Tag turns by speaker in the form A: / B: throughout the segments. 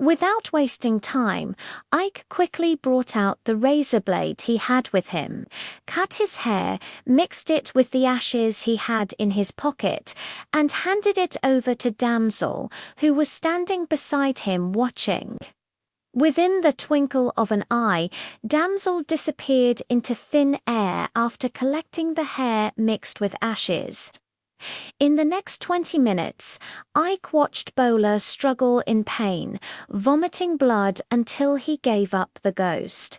A: Without wasting time, Ike quickly brought out the razor blade he had with him, cut his hair, mixed it with the ashes he had in his pocket, and handed it over to Damsel, who was standing beside him watching. Within the twinkle of an eye, Damsel disappeared into thin air after collecting the hair mixed with ashes. In the next 20 minutes, Ike watched Bowler struggle in pain, vomiting blood until he gave up the ghost.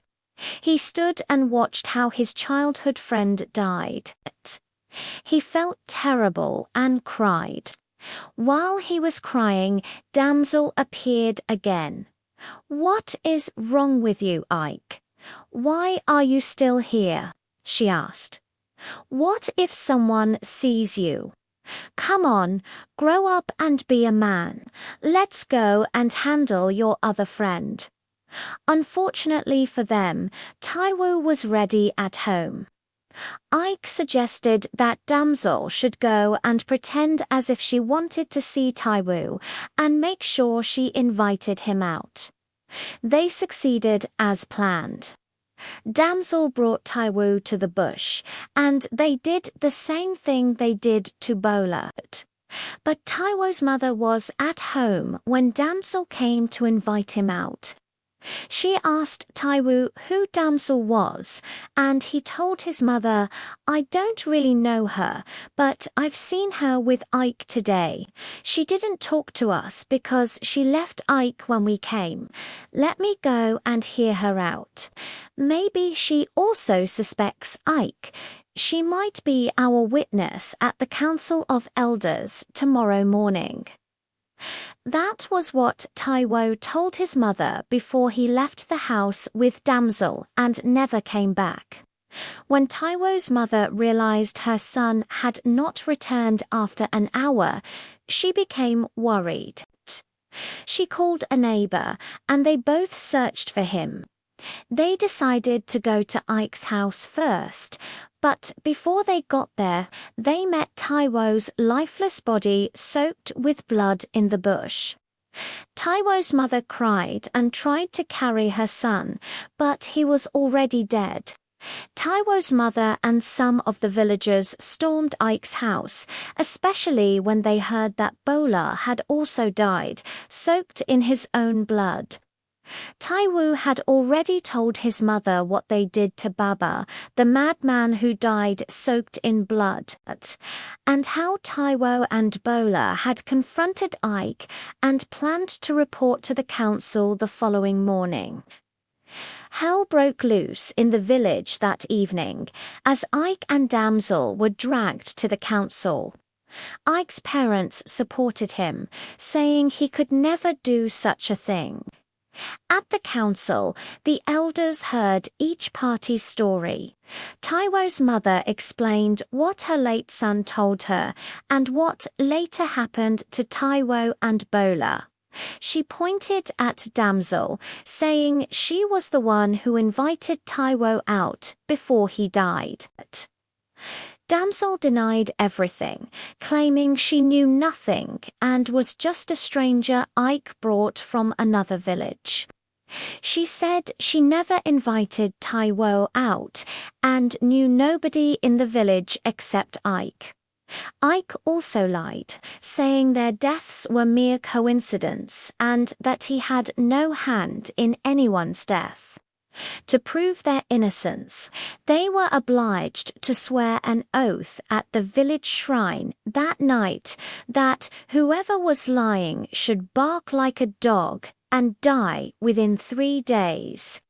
A: He stood and watched how his childhood friend died. He felt terrible and cried. While he was crying, Damsel appeared again. "What is wrong with you, Ike? Why are you still here?" she asked. "What if someone sees you? Come on, grow up and be a man. Let's go and handle your other friend." Unfortunately for them, Taiwo was ready at home. Ike suggested that Damsel should go and pretend as if she wanted to see Taiwo and make sure she invited him out. They succeeded as planned. Damsel brought Taiwo to the bush, and they did the same thing they did to Bowler. But Taiwo's mother was at home when Damsel came to invite him out. She asked Taiwo who Damsel was, and he told his mother, "I don't really know her, but I've seen her with Ike today. She didn't talk to us because she left Ike when we came. Let me go and hear her out. Maybe she also suspects Ike. She might be our witness at the Council of Elders tomorrow morning." That was what Taiwo told his mother before he left the house with Damsel and never came back. When Taiwo's mother realized her son had not returned after an hour, she became worried. She called a neighbor, and they both searched for him. They decided to go to Ike's house first, but before they got there, they met Taiwo's lifeless body soaked with blood in the bush. Taiwo's mother cried and tried to carry her son, but he was already dead. Taiwo's mother and some of the villagers stormed Ike's house, especially when they heard that Bowler had also died, soaked in his own blood. Taiwo had already told his mother what they did to Baba, the madman who died soaked in blood, and how Taiwo and Bowler had confronted Ike and planned to report to the council the following morning. Hell broke loose in the village that evening, as Ike and Damsel were dragged to the council. Ike's parents supported him, saying he could never do such a thing. At the council, the elders heard each party's story. Taiwo's mother explained what her late son told her and what later happened to Taiwo and Bowler. She pointed at Damsel, saying she was the one who invited Taiwo out before he died. Damsel denied everything, claiming she knew nothing and was just a stranger Ike brought from another village. She said she never invited Taiwo out and knew nobody in the village except Ike. Ike also lied, saying their deaths were mere coincidence and that he had no hand in anyone's death. To prove their innocence, they were obliged to swear an oath at the village shrine that night that whoever was lying should bark like a dog and die within 3 days.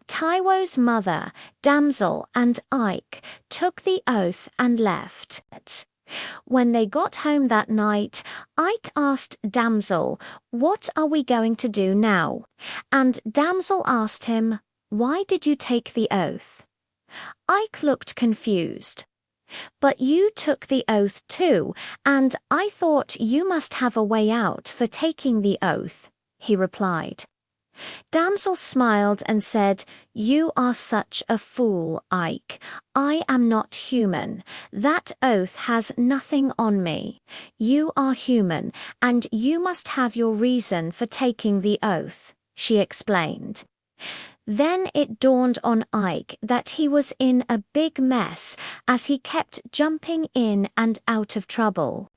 A: Taiwo's mother, Damsel, and Ike took the oath and left. When they got home that night, Ike asked Damsel, "What are we going to do now?" And Damsel asked him, "Why did you take the oath?" Ike looked confused. "But you took the oath too, and I thought you must have a way out for taking the oath," he replied. Damsel smiled and said, "You are such a fool, Ike. I am not human. That oath has nothing on me. You are human, and you must have your reason for taking the oath," she explained. Then it dawned on Ike that he was in a big mess as he kept jumping in and out of trouble.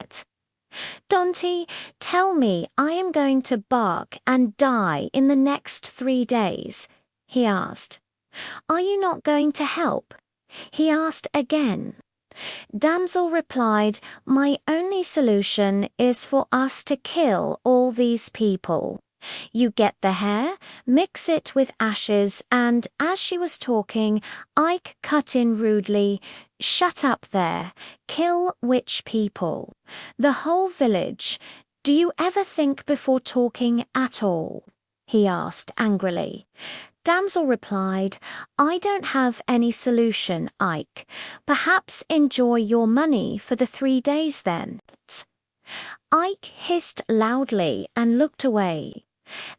A: "Dante, tell me I am going to bark and die in the next 3 days," he asked. "Are you not going to help?" he asked again. Damsel replied, "My only solution is for us to kill all these people. You get the hair, mix it with ashes," and as she was talking, Ike cut in rudely, "Shut up there. Kill which people? The whole village. Do you ever think before talking at all?" he asked angrily. Damsel replied, "I don't have any solution, Ike. Perhaps enjoy your money for the 3 days then." Ike hissed loudly and looked away.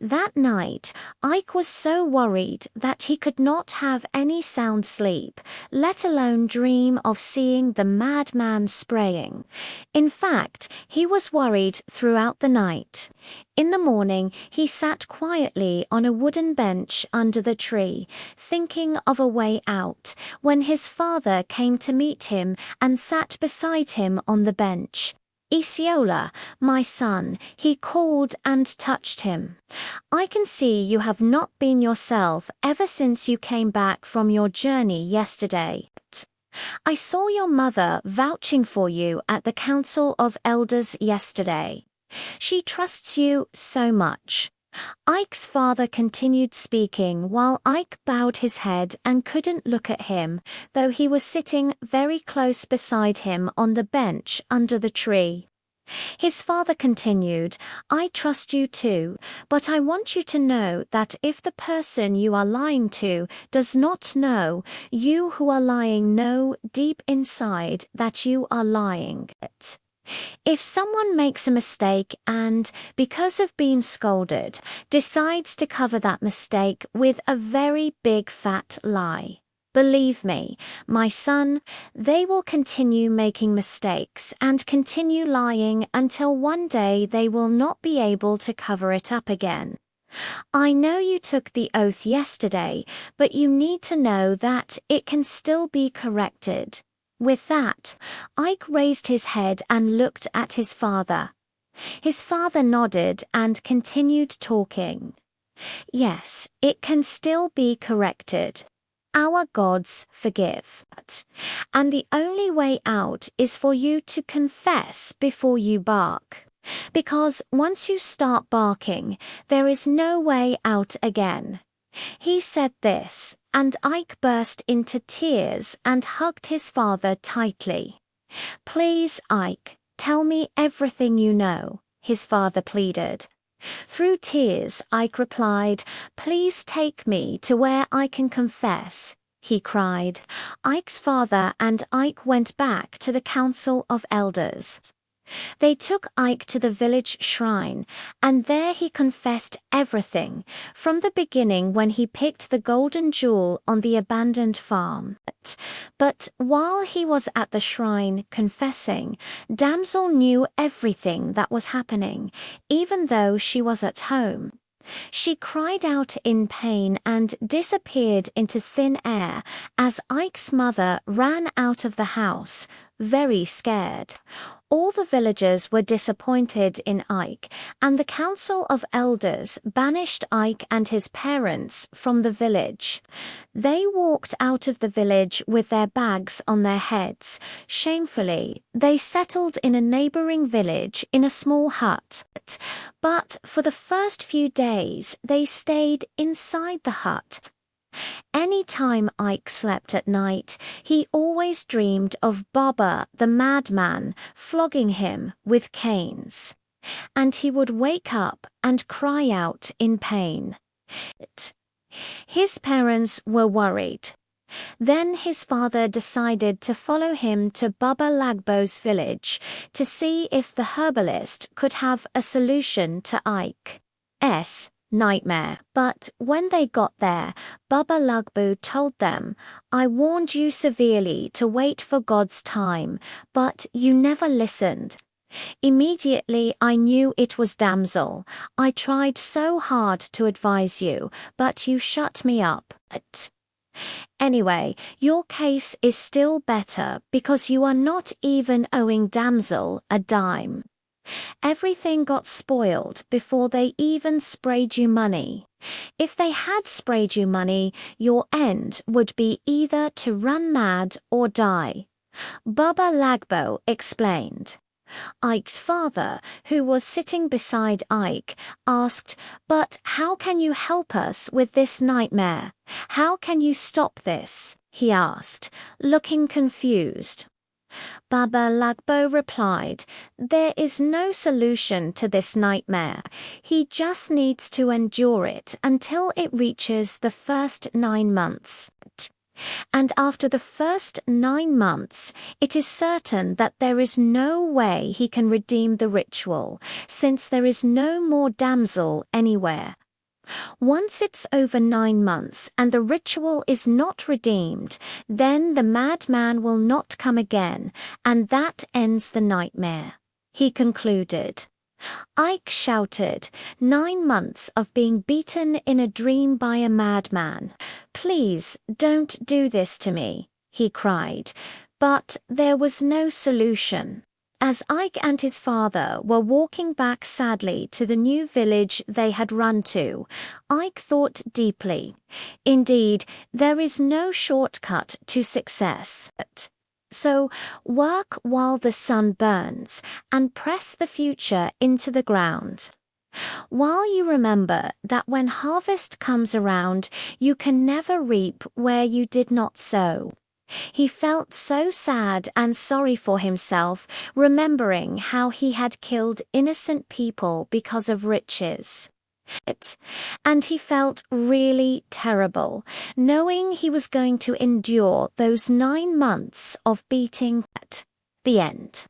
A: That night, Ike was so worried that he could not have any sound sleep, let alone dream of seeing the madman spraying. In fact, he was worried throughout the night. In the morning, he sat quietly on a wooden bench under the tree, thinking of a way out, when his father came to meet him and sat beside him on the bench. "Isiola, my son," he called and touched him. "I can see you have not been yourself ever since you came back from your journey yesterday. I saw your mother vouching for you at the Council of Elders yesterday. She trusts you so much." Ike's father continued speaking while Ike bowed his head and couldn't look at him, though he was sitting very close beside him on the bench under the tree. His father continued, "I trust you too, but I want you to know that if the person you are lying to does not know, you who are lying know deep inside that you are lying. If someone makes a mistake and, because of being scolded, decides to cover that mistake with a very big fat lie, believe me, my son, they will continue making mistakes and continue lying until one day they will not be able to cover it up again. I know you took the oath yesterday, but you need to know that it can still be corrected." With that, Ike raised his head and looked at his father. His father nodded and continued talking. "Yes, it can still be corrected. Our gods forgive. And the only way out is for you to confess before you bark. Because once you start barking, there is no way out again." He said this, and Ike burst into tears and hugged his father tightly. "Please, Ike, tell me everything you know," his father pleaded. Through tears, Ike replied, "Please take me to where I can confess," he cried. Ike's father and Ike went back to the Council of Elders. They took Ike to the village shrine, and there he confessed everything, from the beginning when he picked the golden jewel on the abandoned farm. But while he was at the shrine confessing, Damsel knew everything that was happening, even though she was at home. She cried out in pain and disappeared into thin air as Ike's mother ran out of the house, very scared. All the villagers were disappointed in Ike, and the Council of Elders banished Ike and his parents from the village. They walked out of the village with their bags on their heads. Shamefully, they settled in a neighboring village in a small hut. But for the first few days, they stayed inside the hut. Any time Ike slept at night, he always dreamed of Baba the madman flogging him with canes. And he would wake up and cry out in pain. His parents were worried. Then his father decided to follow him to Baba Lagbo's village to see if the herbalist could have a solution to Ike's nightmare. But when they got there, Baba Lugbu told them, "I warned you severely to wait for God's time, but you never listened. Immediately I knew it was Damsel. I tried so hard to advise you, but you shut me up. Anyway, your case is still better because you are not even owing Damsel a dime. Everything got spoiled before they even sprayed you money. If they had sprayed you money, your end would be either to run mad or die." Baba Lagbo explained. Ike's father, who was sitting beside Ike, asked, "But how can you help us with this nightmare? How can you stop this?" he asked, looking confused. Baba Lagbo replied, "There is no solution to this nightmare. He just needs to endure it until it reaches the first 9 months. And after the first 9 months, it is certain that there is no way he can redeem the ritual, since there is no more damsel anywhere. Once it's over 9 months and the ritual is not redeemed, then the madman will not come again, and that ends the nightmare," he concluded. Ike shouted, "9 months of being beaten in a dream by a madman. Please don't do this to me," he cried. But there was no solution. As Ike and his father were walking back sadly to the new village they had run to, Ike thought deeply. Indeed, there is no shortcut to success. So work while the sun burns and press the future into the ground. While you remember that when harvest comes around, you can never reap where you did not sow. He felt so sad and sorry for himself, remembering how he had killed innocent people because of riches. And he felt really terrible, knowing he was going to endure those 9 months of beating. At the end.